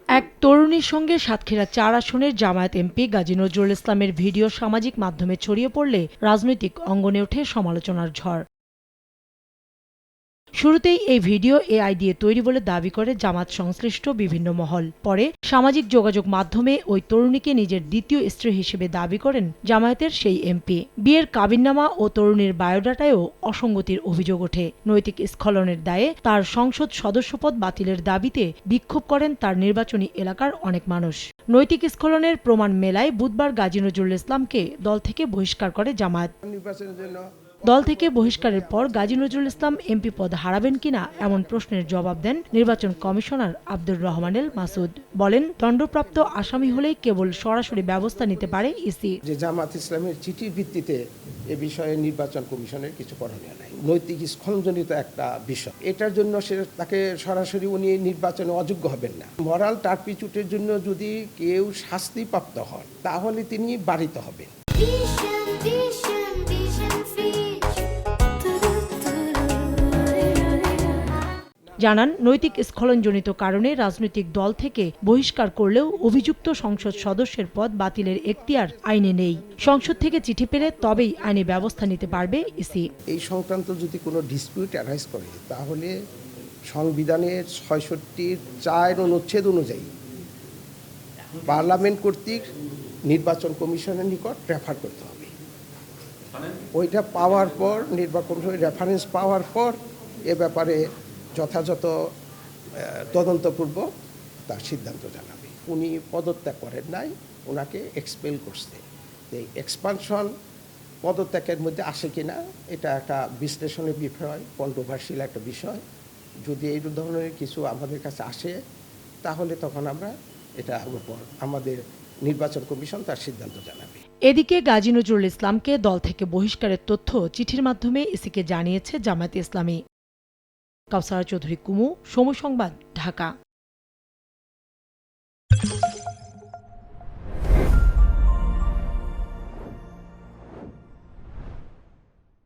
এক তরুণীর সঙ্গে সাতক্ষীরা ৪ আসনের জামায়াত এমপি গাজী নজরুল ইসলামের ভিডিও সামাজিক মাধ্যমে ছড়িয়ে পড়লে রাজনৈতিক অঙ্গনে ওঠে সমালোচনার ঝড়। শুরুতেই এই ভিডিও এআই দিয়ে তৈরি বলে দাবি করে জামাত সংশ্লিষ্ট বিভিন্ন মহল। পরে সামাজিক যোগাযোগ মাধ্যমে ওই তরুণীকে নিজের দ্বিতীয় স্ত্রী হিসেবে দাবি করেন জামায়াতের সেই এমপি। বিয়ের কাবিননামা ও তরুণীর বায়োডাটায়ও অসঙ্গতির অভিযোগ ওঠে। নৈতিক স্খলনের দায়ে তার সংসদ সদস্যপদ বাতিলের দাবিতে বিক্ষোভ করেন তার নির্বাচনী এলাকার অনেক মানুষ। নৈতিক স্খলনের প্রমাণ মেলায় বুধবার গাজী নজরুল ইসলামকে দল থেকে বহিষ্কার করে জামায়াত। দল থেকে বহিষ্কারের পর গাজী নজরুল ইসলাম এমপি পদ হারাবেন কিনা এমন প্রশ্নের জবাব দেন নির্বাচন কমিশনার আব্দুর রহমানেল মাসুদ। বলেন, দণ্ডপ্রাপ্ত আসামি হলেই কেবল সরাসরি ব্যবস্থা নিতে পারে ইসি। যে জামাত ইসলামের চিঠির ভিত্তিতে এ বিষয়ে নির্বাচন কমিশনের কিছু করণীয় নাই। নৈতিক স্খলনজনিত একটা বিষয়, এটার জন্য সে তাকে সরাসরি উনি নির্বাচনে অযোগ্য হবেন না। মরাল টার্পিচুটের জন্য যদি কেউ শাস্তিপ্রাপ্ত হন তাহলে তিনি বাড়িত হবেন। জানান, নৈতিক স্খলনজনিত কারণে রাজনৈতিক দল থেকে বহিষ্কার করলেও অভিযুক্ত সংসদ সদস্যের পদ বাতিলের এখতিয়ার আইনে নেই। সংসদ থেকে চিঠি পেলে তবেই আইনি ব্যবস্থা নিতে পারবে ইসি। এই সংক্রান্ত যদি কোনো ডিসপিউট অ্যারাইজ করে তাহলে সংবিধানের ৬৬(৪) অনুচ্ছেদ অনুযায়ী পার্লামেন্ট কর্তৃক নির্বাচন কমিশনের নিকট রেফার করতে হবে। ওইটা পাওয়ার পর নির্বাচন কমিশনের রেফারেন্স পাওয়ার পর এ ব্যাপারে যথাযথ তদন্তপূর্বক তার সিদ্ধান্ত জানাবে। উনি পদত্যাগ করেন নাই, ওনাকে এক্সপেল করছে। এই এক্সপানশন পদত্যাগের মধ্যে আসে কিনা এটা একটা বিশ্লেষণের বিষয়, কন্ট্রোভার্সিয়াল একটা বিষয়। যদি এই ধরনের কিছু আমাদের কাছে আসে তাহলে তখন আমরা এটার উপর আমাদের নির্বাচন কমিশন তার সিদ্ধান্ত জানাবে। এদিকে গাজী নজরুল ইসলামকে দল থেকে বহিষ্কারের তথ্য চিঠির মাধ্যমে ইসিকে জানিয়েছে জামায়াতে ইসলামী। কাউসার চৌধুরী কুমু, সময় সংবাদ, ঢাকা।